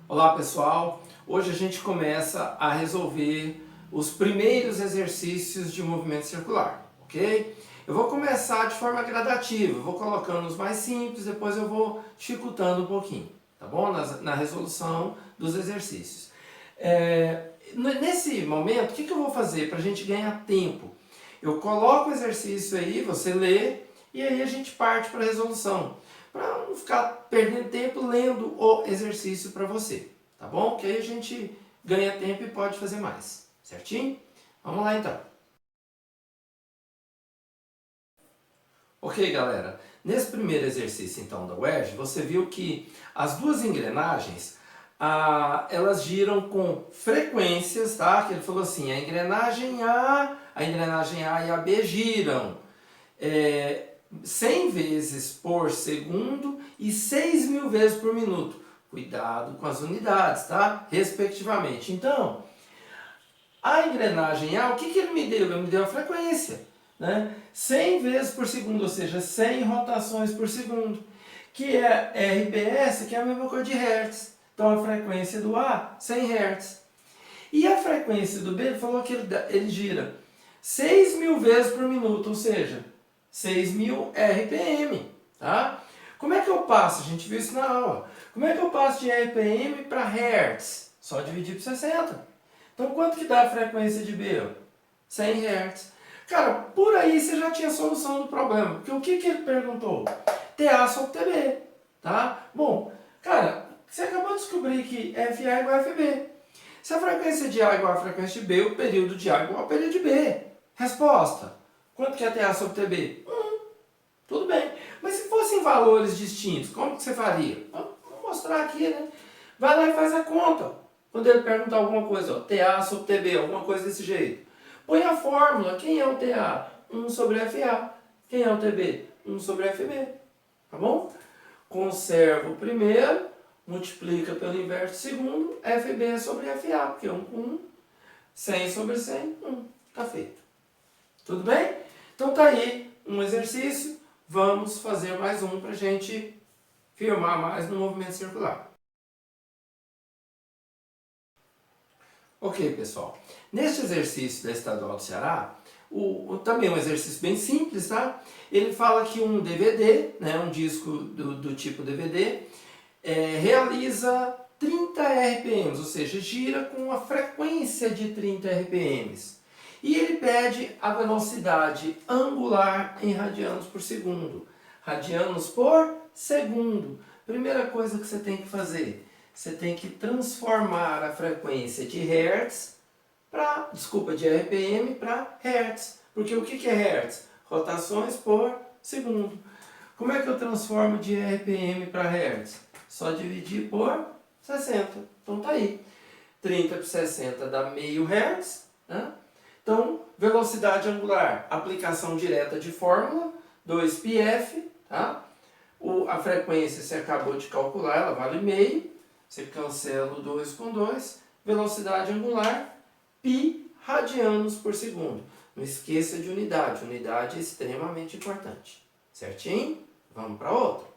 Olá pessoal, hoje a gente começa a resolver os primeiros exercícios de movimento circular, ok? Eu vou começar de forma gradativa, vou colocando os mais simples, depois eu vou dificultando um pouquinho, tá bom? Na resolução dos exercícios. Nesse momento, o que eu vou fazer para a gente ganhar tempo? Eu coloco o exercício aí, você lê, e aí a gente parte para a resolução, para não ficar perdendo tempo lendo o exercício para você, tá bom? Que aí a gente ganha tempo e pode fazer mais, certinho? Vamos lá então. Ok, galera, nesse primeiro exercício então da wedge, você viu que as duas engrenagens, elas giram com frequências, tá? Que ele falou assim, a engrenagem A e a B giram 100 vezes por segundo e 6.000 vezes por minuto. Cuidado com as unidades, tá? Respectivamente. Então, a engrenagem A, o que ele me deu? Ele me deu a frequência, né? 100 vezes por segundo, ou seja, 100 rotações por segundo, que é RPS, que é a mesma coisa de Hertz. Então, a frequência do A, 100 Hz. E a frequência do B, ele falou que ele gira 6.000 vezes por minuto, ou seja, 6.000 RPM, tá? Como é que eu passo? A gente viu isso na aula. Como é que eu passo de RPM para Hertz? Só dividir por 60. Então, quanto que dá a frequência de B? 100 Hz. Cara, por aí você já tinha a solução do problema. Porque o que ele perguntou? TA sobre TB, tá? Bom, cara, você acabou de descobrir que FA é igual a FB. Se a frequência de A é igual à frequência de B, o período de A é igual ao período de B. Resposta. Quanto que é TA sobre TB? Tudo bem. Mas se fossem valores distintos, como que você faria? Vou mostrar aqui, né? Vai lá e faz a conta. Quando ele perguntar alguma coisa, ó, TA sobre TB, alguma coisa desse jeito. Põe a fórmula. Quem é o TA? 1 sobre FA. Quem é o TB? 1 sobre FB. Tá bom? Conserva o primeiro, multiplica pelo inverso do segundo, FB sobre FA, porque 1 com 1, 100 sobre 100, 1. Tá feito. Tudo bem? Então tá aí um exercício. Vamos fazer mais um para a gente firmar mais no movimento circular. Ok, pessoal. Neste exercício da Estadual do Ceará, também um exercício bem simples, tá? Ele fala que um DVD, né, um disco do tipo DVD, realiza 30 RPMs, ou seja, gira com a frequência de 30 RPMs. E ele pede a velocidade angular em radianos por segundo. Radianos por segundo. Primeira coisa que você tem que fazer, você tem que transformar a frequência de Hertz de RPM para Hertz. Porque o que é Hertz? Rotações por segundo. Como é que eu transformo de RPM para Hertz? Só dividir por 60. Então tá aí. 30 por 60 dá meio Hertz, né? Então, velocidade angular, aplicação direta de fórmula, 2πf, tá? A frequência você acabou de calcular, ela vale meio, você cancela o 2 com 2, velocidade angular, π radianos por segundo. Não esqueça de unidade é extremamente importante. Certinho? Vamos para outra.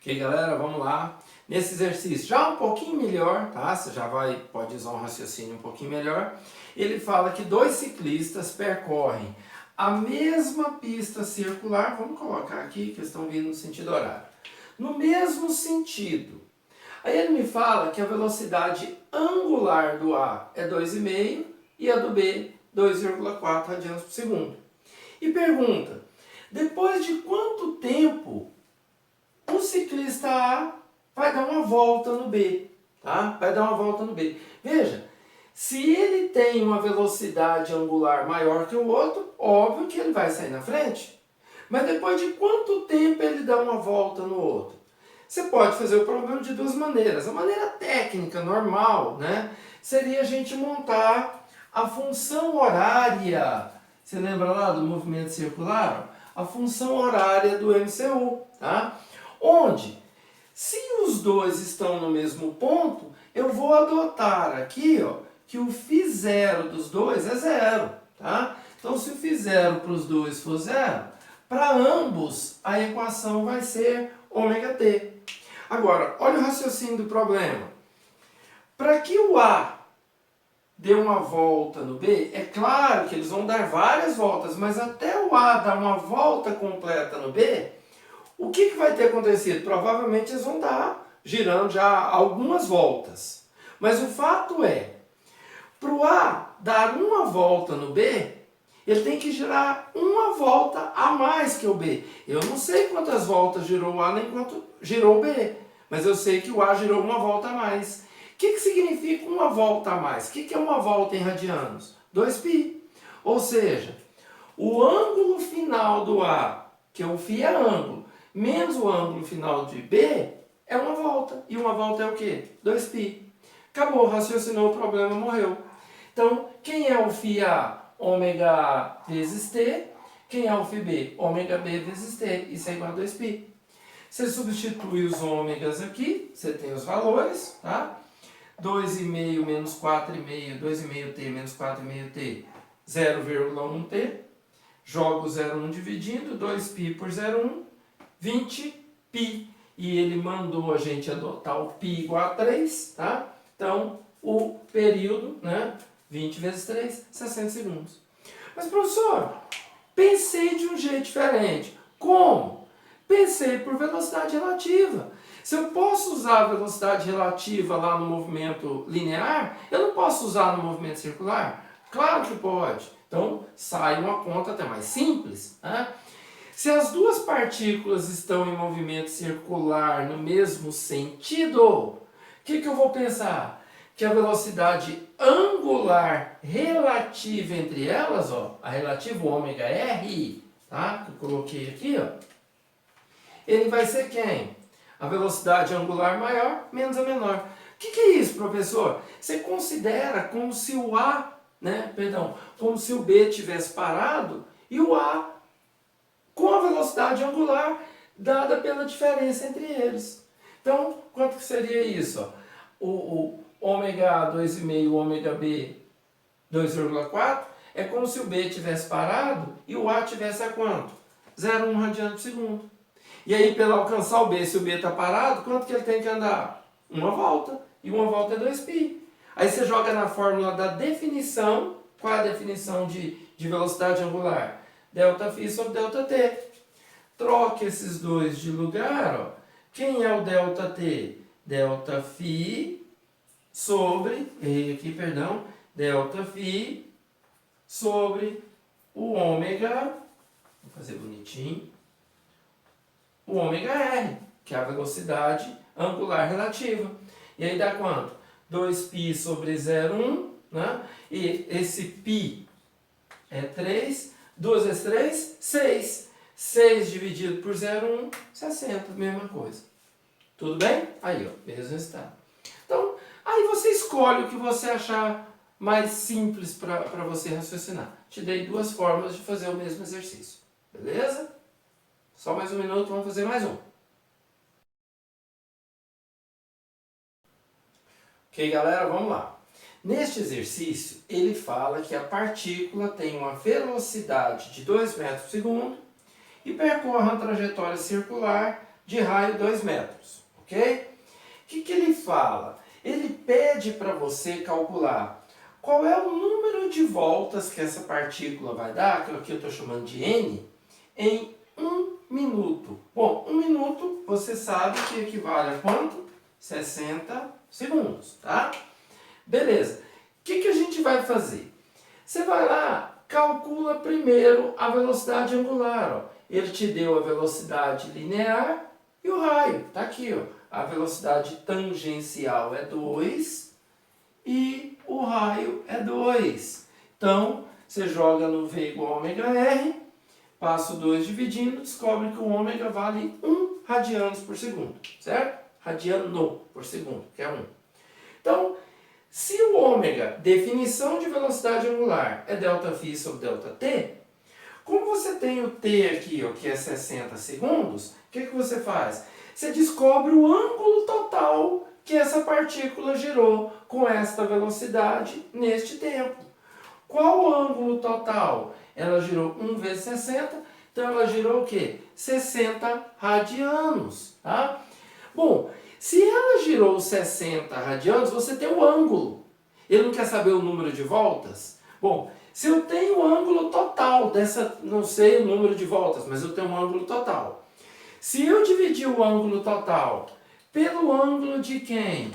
Ok, galera, vamos lá. Nesse exercício, já um pouquinho melhor, tá? Você já pode usar um raciocínio um pouquinho melhor. Ele fala que dois ciclistas percorrem a mesma pista circular, vamos colocar aqui que eles estão vindo no sentido horário, no mesmo sentido. Aí ele me fala que a velocidade angular do A é 2,5 e a do B 2,4 radianos por segundo. E pergunta, depois de quanto tempo o ciclista A vai dar uma volta no B, tá? Vai dar uma volta no B. Veja, se ele tem uma velocidade angular maior que o outro, óbvio que ele vai sair na frente. Mas depois de quanto tempo ele dá uma volta no outro? Você pode fazer o problema de duas maneiras. A maneira técnica, normal, né, seria a gente montar a função horária. Você lembra lá do movimento circular? A função horária do MCU, tá? Onde, se os dois estão no mesmo ponto, eu vou adotar aqui, ó, que o φ0 dos dois é zero, tá? Então, se o φ0 para os dois for zero, para ambos a equação vai ser ômega t. Agora, olha o raciocínio do problema. Para que o A dê uma volta no B, é claro que eles vão dar várias voltas, mas até o A dar uma volta completa no B, o que vai ter acontecido? Provavelmente eles vão estar girando já algumas voltas. Mas o fato é, para o A dar uma volta no B, ele tem que girar uma volta a mais que o B. Eu não sei quantas voltas girou o A nem quanto girou o B, mas eu sei que o A girou uma volta a mais. O que significa uma volta a mais? O que é uma volta em radianos? 2π. Ou seja, o ângulo final do A, que o φ é ângulo, menos o ângulo final de B, é uma volta. E uma volta é o quê? 2π. Acabou, raciocinou o problema, morreu. Então, quem é o φ A? Ômega A vezes T. Quem é o φ B? Ômega B vezes T. Isso é igual a 2π. Você substitui os ômegas aqui, você tem os valores, tá? 2,5 menos 4,5, 2,5t menos 4,5t, 0,1t. Jogo 0,1 dividindo, 2π por 0,1, 20π. E ele mandou a gente adotar o π igual a 3, tá? Então, o período, né? 20 vezes 3, 60 segundos. Mas, professor, pensei de um jeito diferente. Como? Pensei por velocidade relativa. Se eu posso usar a velocidade relativa lá no movimento linear, eu não posso usar no movimento circular? Claro que pode. Então, sai uma conta até mais simples, né? Se as duas partículas estão em movimento circular no mesmo sentido, o que eu vou pensar? Que a velocidade angular relativa entre elas, ó, a relativa ômega R, tá? Que eu coloquei aqui, ó, ele vai ser quem? A velocidade angular maior menos a menor. O que é isso, professor? Você considera como se o A, como se o B tivesse parado e o A com a velocidade angular dada pela diferença entre eles. Então, quanto que seria isso? Ó? O ômega A 2,5, ômega B 2,4 é como se o B tivesse parado e o A tivesse a quanto? 0,1 radiano por segundo. E aí, para alcançar o B, se o B está parado, quanto que ele tem que andar? Uma volta. E uma volta é 2π. Aí você joga na fórmula da definição. Qual é a definição de velocidade angular? ΔΦ sobre ΔT. Troque esses dois de lugar. Ó. Quem é o ΔT? ΔΦ sobre, ΔΦ sobre o ômega, vou fazer bonitinho, o ômega R, que é a velocidade angular relativa. E aí dá quanto? 2π sobre 0,1, né? E esse π é 3, 2 vezes 3, 6. 6 dividido por 0,1, 60, mesma coisa. Tudo bem? Aí, ó, mesmo resultado. Então, aí você escolhe o que você achar mais simples para você raciocinar. Te dei duas formas de fazer o mesmo exercício. Beleza? Só mais um minuto, vamos fazer mais um. Ok, galera, vamos lá. Neste exercício, ele fala que a partícula tem uma velocidade de 2 metros por segundo e percorre uma trajetória circular de raio 2 metros. Ok? O que ele fala? Ele pede para você calcular qual é o número de voltas que essa partícula vai dar, que aqui eu estou chamando de n, em 1 minuto. Bom, 1 minuto você sabe que equivale a quanto? 60 segundos, tá? Beleza. O que a gente vai fazer? Você vai lá, calcula primeiro a velocidade angular. Ó. Ele te deu a velocidade linear e o raio. Tá aqui, ó. A velocidade tangencial é 2 e o raio é 2. Então, você joga no V igual a ômega R, passa o 2 dividindo, descobre que o ômega vale 1 radianos por segundo, certo? Radiano por segundo, que é 1. Então, se o ômega, definição de velocidade angular, é ΔΦ sobre ΔT, como você tem o T aqui, ó, que é 60 segundos, o que você faz? Você descobre o ângulo total que essa partícula girou com esta velocidade neste tempo. Qual o ângulo total? Ela girou 1 vezes 60, então ela girou o quê? 60 radianos. Tá? Bom, se ela girou 60 radianos, você tem o ângulo. Ele não quer saber o número de voltas? Bom, se eu tenho o ângulo total dessa, não sei o número de voltas, mas eu tenho um ângulo total. Se eu dividir o ângulo total pelo ângulo de quem?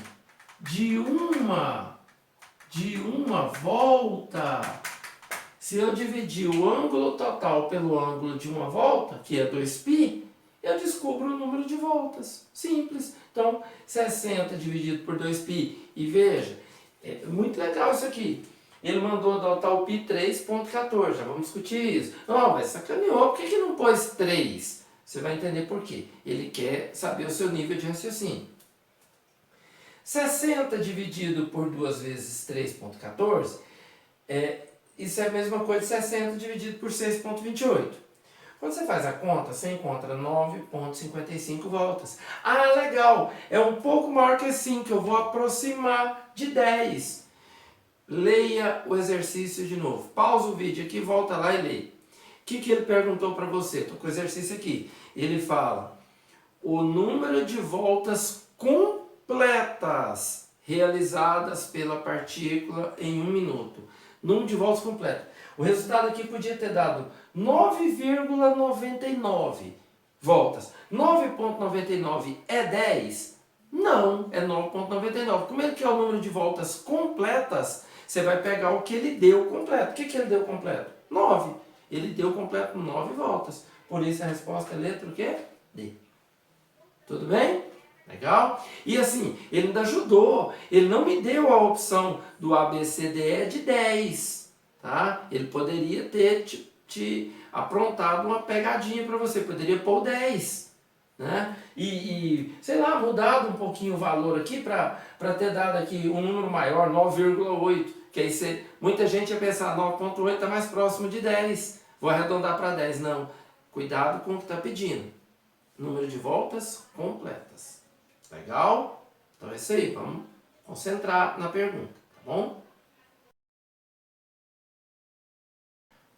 De uma volta. Se eu dividir o ângulo total pelo ângulo de uma volta, que é 2π, eu descubro o número de voltas. Simples. Então, 60 dividido por 2π. E veja, é muito legal isso aqui. Ele mandou adotar o π 3.14. Já vamos discutir isso. Não, mas sacaneou. Por que não pôs 3? Você vai entender por quê. Ele quer saber o seu nível de raciocínio. 60 dividido por 2 vezes 3.14, isso é a mesma coisa de 60 dividido por 6.28. Quando você faz a conta, você encontra 9.55 voltas. Ah, legal! É um pouco maior que 5, eu vou aproximar de 10. Leia o exercício de novo. Pausa o vídeo aqui, volta lá e leia. O que ele perguntou para você? Estou com o exercício aqui. Ele fala o número de voltas completas realizadas pela partícula em 1 minuto. Número de voltas completas. O resultado aqui podia ter dado 9,99 voltas. 9,99 é 10? Não, é 9,99. Como ele quer o número de voltas completas, você vai pegar o que ele deu completo. O que ele deu completo? 9. Ele deu completo 9 voltas. Por isso a resposta é letra o quê? D. Tudo bem? Legal? E assim, ele ainda ajudou. Ele não me deu a opção do ABCDE de 10. Tá? Ele poderia ter te aprontado uma pegadinha para você. Poderia pôr 10. Né? Sei lá, mudado um pouquinho o valor aqui para ter dado aqui um número maior, 9,8. Que aí muita gente ia pensar, 9,8 está mais próximo de 10. Vou arredondar para 10. Não. Cuidado com o que está pedindo. Número de voltas completas. Legal? Então é isso aí. Vamos concentrar na pergunta. Tá bom?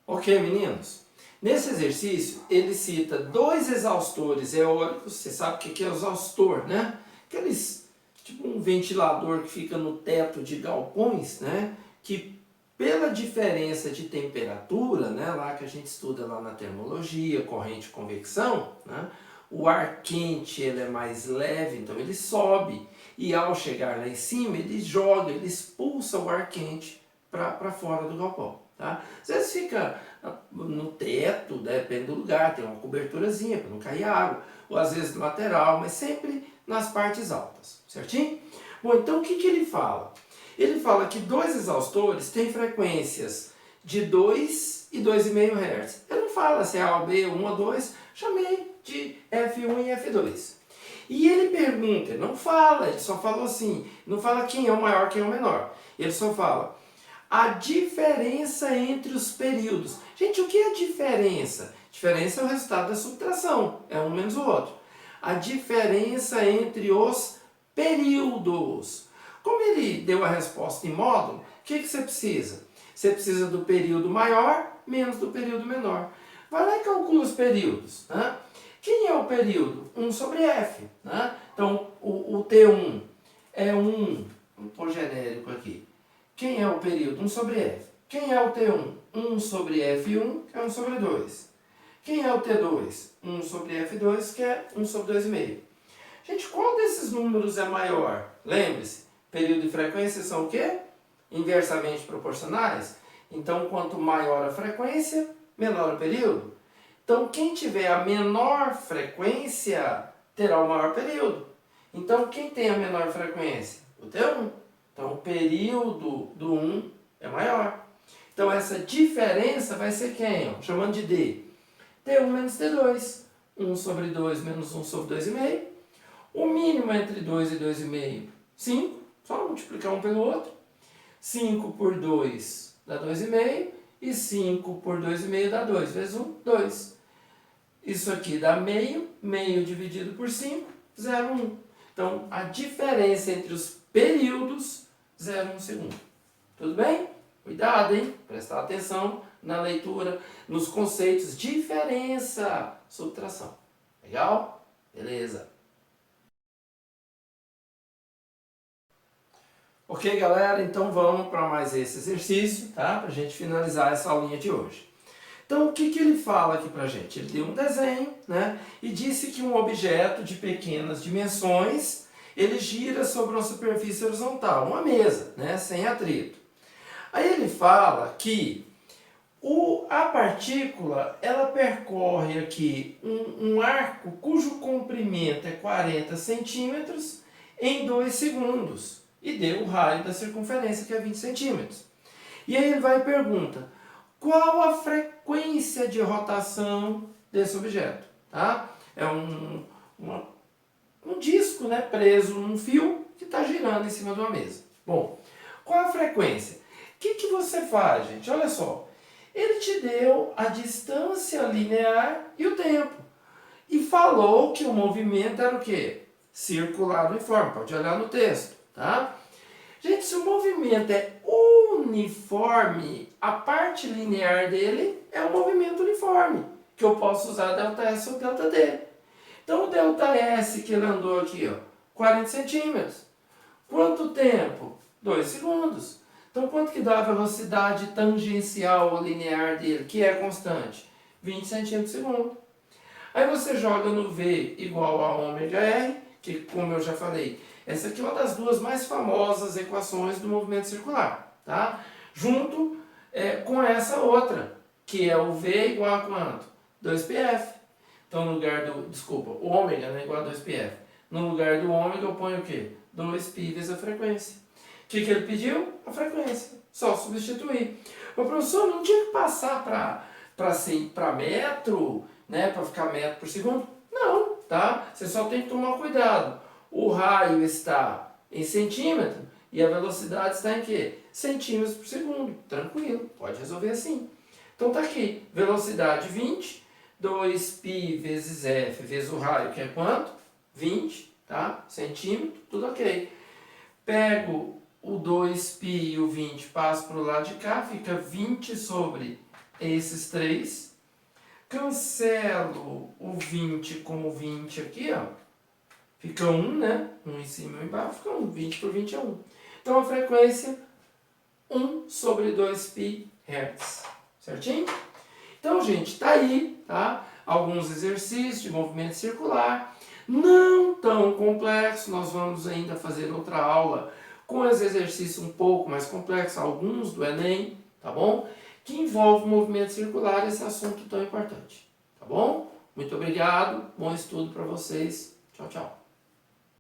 Ok, meninos? Nesse exercício, ele cita 2 exaustores eólicos. Você sabe o que é exaustor, né? Aqueles, tipo um ventilador que fica no teto de galpões, né? Que pela diferença de temperatura, né? Lá que a gente estuda lá na termologia, corrente e convecção, né? O ar quente ele é mais leve, então ele sobe. E ao chegar lá em cima, ele joga, ele expulsa o ar quente para fora do galpão. Tá? Às vezes fica no teto, depende do lugar, tem uma coberturazinha para não cair água, ou às vezes no lateral, mas sempre nas partes altas, certinho? Bom, então o que ele fala? Ele fala que 2 exaustores têm frequências de 2 e 2,5 Hz. Ele não fala se é A ou B, 1 ou 2, chamei de F1 e F2. E ele pergunta, ele não fala, ele só falou assim, não fala quem é o maior, quem é o menor. Ele só fala a diferença entre os períodos. Gente, o que é diferença? Diferença é o resultado da subtração, é um menos o outro. A diferença entre os períodos. Como ele deu a resposta em módulo, o que você precisa? Você precisa do período maior menos do período menor. Vai lá e calcula os períodos. Né? Quem é o período? 1 sobre F. Né? Então, o T1 é 1, vamos pôr genérico aqui. Quem é o período? 1 sobre F. Quem é o T1? 1 sobre F1, que é 1 sobre 2. Quem é o T2? 1 sobre F2, que é 1 sobre 2,5. Gente, qual desses números é maior? Lembre-se, período e frequência são o quê? Inversamente proporcionais. Então, quanto maior a frequência, menor o período. Então, quem tiver a menor frequência, terá o maior período. Então, quem tem a menor frequência? O T1. Então, o período do 1 é maior. Então, essa diferença vai ser quem? Ó? Chamando de D. T1 menos T2. 1 sobre 2 menos 1 sobre 2,5. O mínimo entre 2 e 2,5, 5. Só multiplicar um pelo outro. 5 por 2 dá 2,5. E 5 por 2,5 dá 2. Vezes 1, 2. Isso aqui dá meio. Meio dividido por 5, 0,1. Então, a diferença entre os períodos, 0,1 segundo. Tudo bem? Cuidado, hein? Prestar atenção na leitura, nos conceitos diferença, subtração. Legal? Beleza. Ok, galera? Então vamos para mais esse exercício, tá? Para a gente finalizar essa aulinha de hoje. Então, o que ele fala aqui pra gente? Ele deu um desenho, né? E disse que um objeto de pequenas dimensões, ele gira sobre uma superfície horizontal, uma mesa, né? Sem atrito. Aí ele fala que a partícula, ela percorre aqui um arco cujo comprimento é 40 centímetros em 2 segundos. E deu o raio da circunferência, que é 20 centímetros. E aí ele vai e pergunta, qual a frequência de rotação desse objeto? Tá? É um disco, né, preso num fio que está girando em cima de uma mesa. Bom, qual a frequência? O que você faz, gente? Olha só. Ele te deu a distância linear e o tempo. E falou que o movimento era o quê? Circular uniforme. Pode olhar no texto, tá? Gente, se o movimento é uniforme, a parte linear dele é um movimento uniforme, que eu posso usar ΔS ou ΔD. Então o ΔS que ele andou aqui, ó, 40 centímetros. Quanto tempo? 2 segundos. Então quanto que dá a velocidade tangencial ou linear dele, que é constante? 20 centímetros por segundo. Aí você joga no V igual a ômega R, que como eu já falei, essa aqui é uma das duas mais famosas equações do movimento circular, tá? Junto com essa outra, que é o V igual a quanto? 2πf. Então no lugar do, desculpa, o ômega, né, igual a 2πf. No lugar do ômega eu ponho o quê? 2π vezes a frequência. O que ele pediu? A frequência. Só substituir. O professor não tinha que passar para metro, né, para ficar metro por segundo? Não, tá? Você só tem que tomar cuidado. O raio está em centímetro e a velocidade está em quê? Centímetros por segundo. Tranquilo, pode resolver assim. Então tá aqui, velocidade 20, 2π vezes f vezes o raio, que é quanto? 20, tá? Centímetro, tudo ok. Pego o 2π e o 20, passo para o lado de cá, fica 20 sobre esses 3. Cancelo o 20 com o 20 aqui, ó. Fica 1, né? 1 em cima e 1 embaixo, fica 1. 20 por 20 é 1. Então a frequência 1 sobre 2π Hz. Certinho? Então, gente, tá aí, tá? Alguns exercícios de movimento circular. Não tão complexo, nós vamos ainda fazer outra aula com esse exercício um pouco mais complexo, alguns do Enem, tá bom? Que envolve movimento circular, esse assunto tão importante, tá bom? Muito obrigado, bom estudo para vocês. Tchau, tchau.